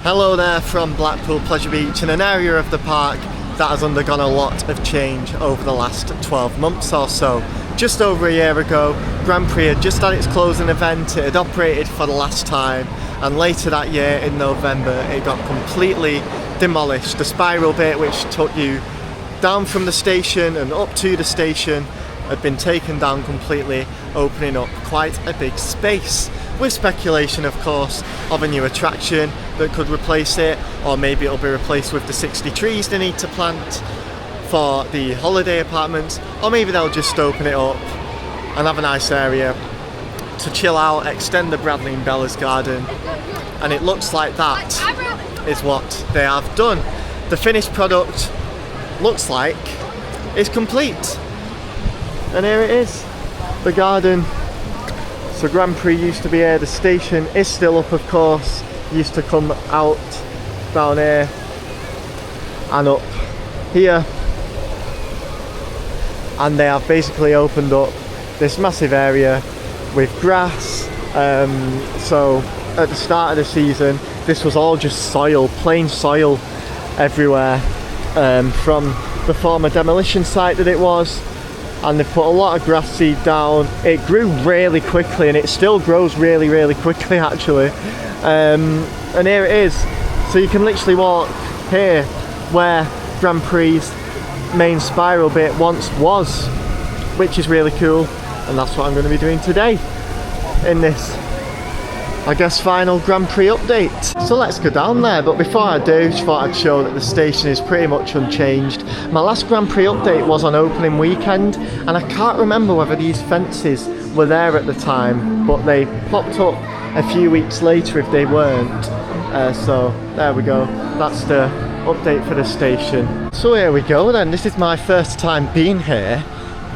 Hello there from Blackpool Pleasure Beach, in an area of the park that has undergone a lot of change over the last 12 months or so. Just over a year ago, Grand Prix had just had its closing event. It had operated for the last time, and later that year in November it got completely demolished. The spiral bit which took you down from the station and up to the station had been taken down completely, opening up quite a big space, with speculation of course of a new attraction that could replace it, or maybe it'll be replaced with the 60 trees they need to plant for the holiday apartments, or maybe they'll just open it up and have a nice area to chill out, extend the Bradley and Bella's garden, and it looks like that is what they have done. The finished product looks like it's complete, and here it is, the garden. So Grand Prix used to be here, the station is still up of course, used to come out down here and up here, and they have basically opened up this massive area with grass. So at the start of the season this was all just soil, plain soil everywhere, from the former demolition site that it was, and they've put a lot of grass seed down. It grew really quickly, and it still grows really quickly actually, and here it is. So you can literally walk here where Grand Prix main spiral bit once was, which is really cool, and that's what I'm going to be doing today in this, I guess, final Grand Prix update. So let's go down there, but before I do, just thought I'd show that the station is pretty much unchanged. My last Grand Prix update was on opening weekend, and I can't remember whether these fences were there at the time, but they popped up a few weeks later if they weren't. So there we go, that's the update for the station. So here we go then, this is my first time being here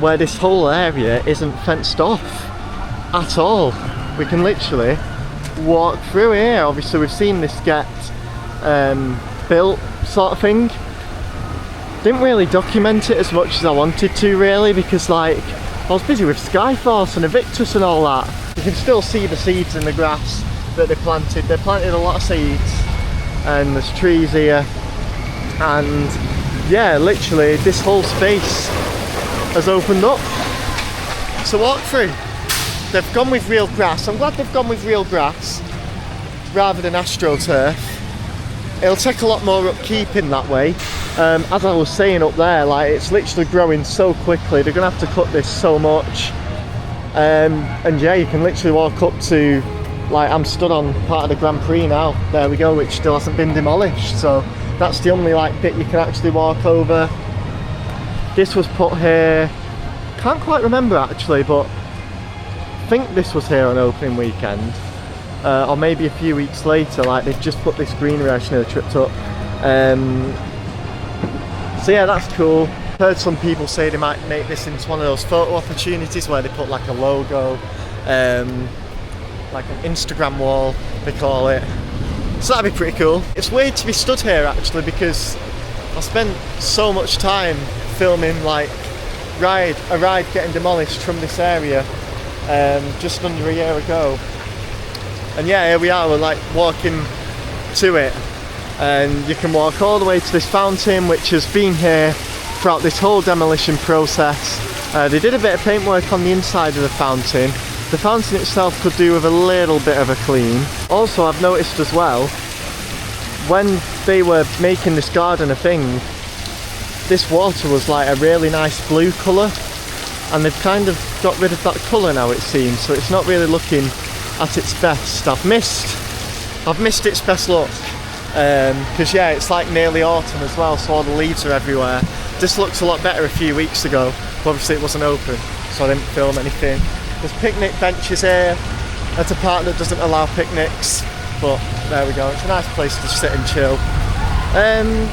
where this whole area isn't fenced off at all. We can literally walk through here. Obviously we've seen this get built sort of thing. Didn't really document it as much as I wanted to really, because like I was busy with Skyforce and Evictus and all that. You can still see the seeds in the grass that they planted. They planted a lot of seeds, and there's trees here, and yeah, literally this whole space has opened up to walk through. They've gone with real grass. I'm glad they've gone with real grass rather than AstroTurf. It'll take a lot more upkeep in that way. As I was saying up there, like it's literally growing so quickly, they're gonna have to cut this so much. And yeah, you can literally walk up to, like I'm stood on part of the Grand Prix now, there we go, which still hasn't been demolished. So that's the only like bit you can actually walk over. This was put here, can't quite remember actually, but I think this was here on opening weekend, or maybe a few weeks later. Like they've just put this greenery, I should have tripped up. So yeah, that's cool. Heard some people say they might make this into one of those photo opportunities where they put like a logo, like an Instagram wall they call it. So that'd be pretty cool. It's weird to be stood here actually, because I spent so much time filming like a ride getting demolished from this area just under a year ago, and yeah, here we are, we're like walking to it, and you can walk all the way to this fountain which has been here throughout this whole demolition process. They did a bit of paintwork on the inside of the fountain. The fountain itself could do with a little bit of a clean. Also I've noticed as well, when they were making this garden a thing, this water was like a really nice blue colour, and they've kind of got rid of that colour now it seems, so it's not really looking at its best. I've missed its best look, because yeah, it's like nearly autumn as well, so all the leaves are everywhere. This looked a lot better a few weeks ago, but obviously it wasn't open, so I didn't film anything. There's picnic benches here at a park that doesn't allow picnics, but there we go, it's a nice place to sit and chill. And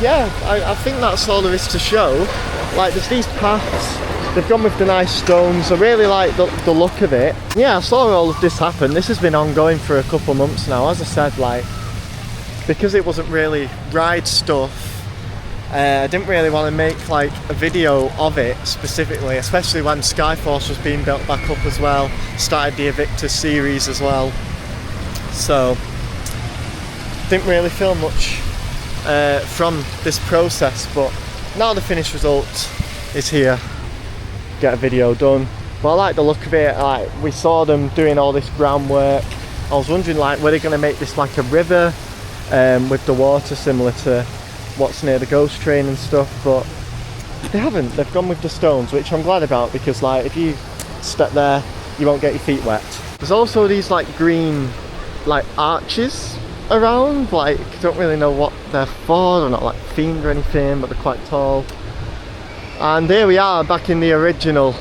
yeah, I think that's all there is to show. Like there's these paths, they've gone with the nice stones, I really like the look of it. Yeah, I saw all of this happen. This has been ongoing for a couple months now, as I said, like because it wasn't really ride stuff, I didn't really want to make like a video of it specifically, especially when Skyforce was being built back up as well, started the Evictus series as well. So didn't really film much from this process, but now the finished result is here. Get a video done. But I like the look of it. Like, we saw them doing all this groundwork. I was wondering, like, were they going to make this like a river with the water similar to what's near the ghost train and stuff, but they haven't. They've gone with the stones, which I'm glad about, because like if you step there you won't get your feet wet. There's also these like green like arches around, like don't really know what they're for. They're not like themed or anything, but they're quite tall. And here we are back in the original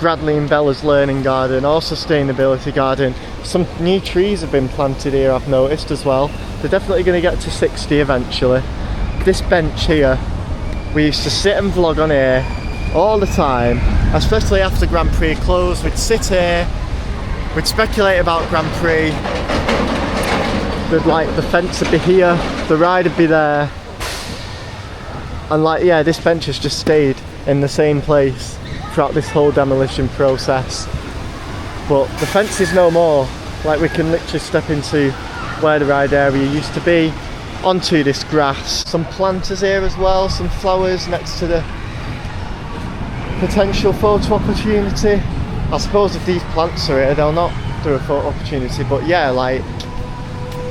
Bradley and Bella's learning garden or sustainability garden. Some new trees have been planted here, I've noticed as well. They're definitely going to get to 60 eventually. This bench here, we used to sit and vlog on here all the time, especially after Grand Prix closed. We'd sit here, we'd speculate about Grand Prix. The fence would be here, the ride would be there, and like, yeah, this bench has just stayed in the same place throughout this whole demolition process. But the fence is no more. Like, we can literally step into where the ride area used to be, onto this grass. Some planters here as well, some flowers next to the potential photo opportunity. I suppose if these plants are here, they'll not do a photo opportunity, but yeah, like,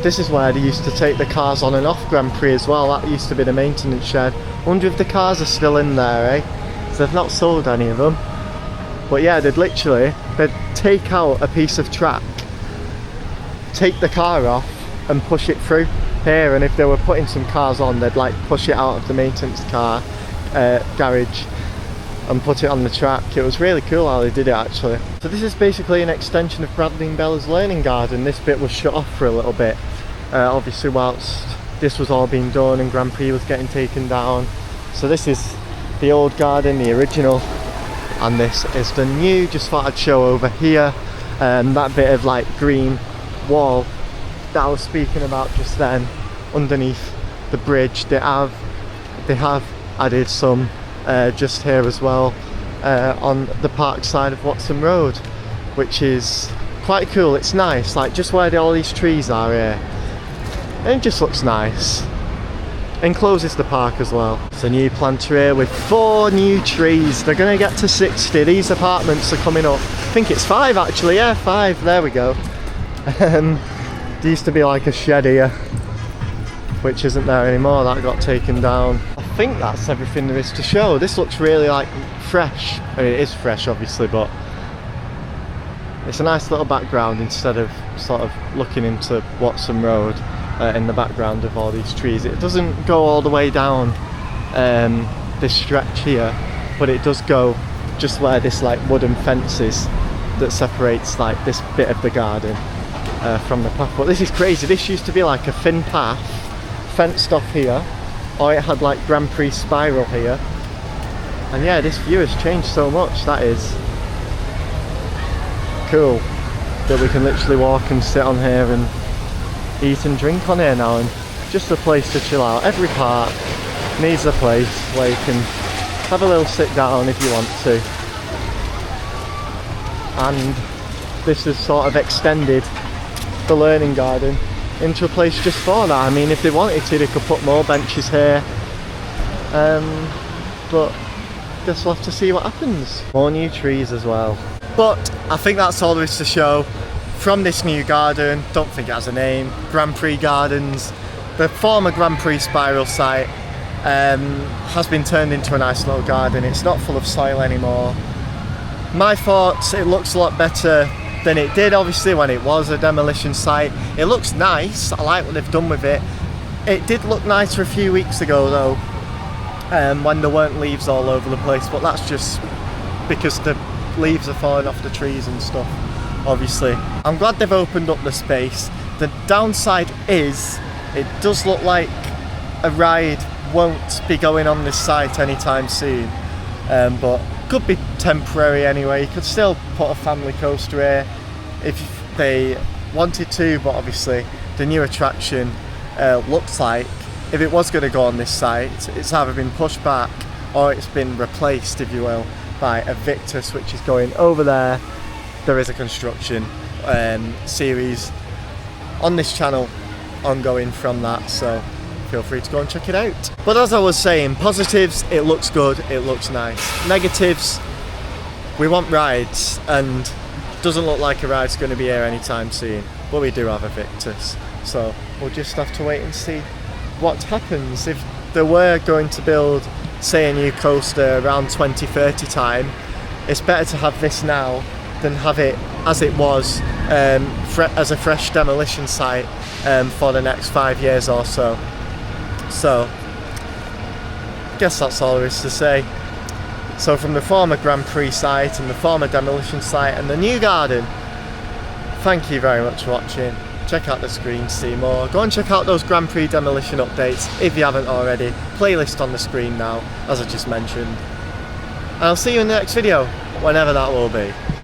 this is where they used to take the cars on and off Grand Prix as well. That used to be the maintenance shed. I wonder if the cars are still in there, eh? Because they've not sold any of them. But yeah, they'd take out a piece of track, take the car off and push it through here, and if they were putting some cars on, they'd like push it out of the maintenance car garage and put it on the track. It was really cool how they did it actually. So this is basically an extension of Bradley and Bella's learning garden. This bit was shut off for a little bit, obviously whilst this was all being done and Grand Prix was getting taken down. So this is the old garden, the original, and this is the new. Just thought I'd show over here that bit of like green wall that I was speaking about just then underneath the bridge. They have added some just here as well on the park side of Watson Road, which is quite cool. It's nice, like just where all these trees are here, and it just looks nice. Encloses the park as well. It's a new planter here with 4 new trees. They're gonna get to 60. These apartments are coming up. I think it's 5 actually, yeah, 5, there we go. There used to be like a shed here, which isn't there anymore. That got taken down. I think that's everything there is to show. This looks really like fresh. I mean, it is fresh obviously, but it's a nice little background instead of sort of looking into Watson Road in the background of all these trees. It doesn't go all the way down this stretch here, but it does go just where this like wooden fence is that separates like this bit of the garden from the path. But this is crazy. This used to be like a thin path fenced off here, or it had like Grand Prix spiral here, and yeah, this view has changed so much. That is cool that we can literally walk and sit on here and eat and drink on here now, and just a place to chill out. Every park needs a place where you can have a little sit down if you want to, and this has sort of extended the learning garden into a place just for that. I mean, if they wanted to, they could put more benches here, but guess we'll have to see what happens. More new trees as well. But I think that's all there is to show from this new garden. Don't think it has a name. Grand Prix Gardens. The former Grand Prix spiral site has been turned into a nice little garden. It's not full of soil anymore. My thoughts, it looks a lot better than it did obviously when it was a demolition site. It looks nice. I like what they've done with it. It did look nicer a few weeks ago though, when there weren't leaves all over the place, but that's just because the leaves are falling off the trees and stuff, obviously. I'm glad they've opened up the space. The downside is it does look like a ride won't be going on this site anytime soon, but could be temporary anyway. You could still put a family coaster here if they wanted to, but obviously the new attraction looks like, if it was going to go on this site, it's either been pushed back or it's been replaced, if you will, by a Victus, which is going over there. There is a construction series on this channel ongoing from that, so feel free to go and check it out. But as I was saying, positives, it looks good, it looks nice. Negatives, we want rides, and doesn't look like a ride's going to be here anytime soon, but we do have a Victus, so we'll just have to wait and see what happens. If they were going to build, say, a new coaster around 2030 time, it's better to have this now than have it as it was as a fresh demolition site for the next 5 years or so. So I guess that's all there is to say. So from the former Grand Prix site and the former demolition site and the new garden, thank you very much for watching. Check out the screen to see more. Go and check out those Grand Prix demolition updates if you haven't already. Playlist on the screen now, as I just mentioned. And I'll see you in the next video, whenever that will be.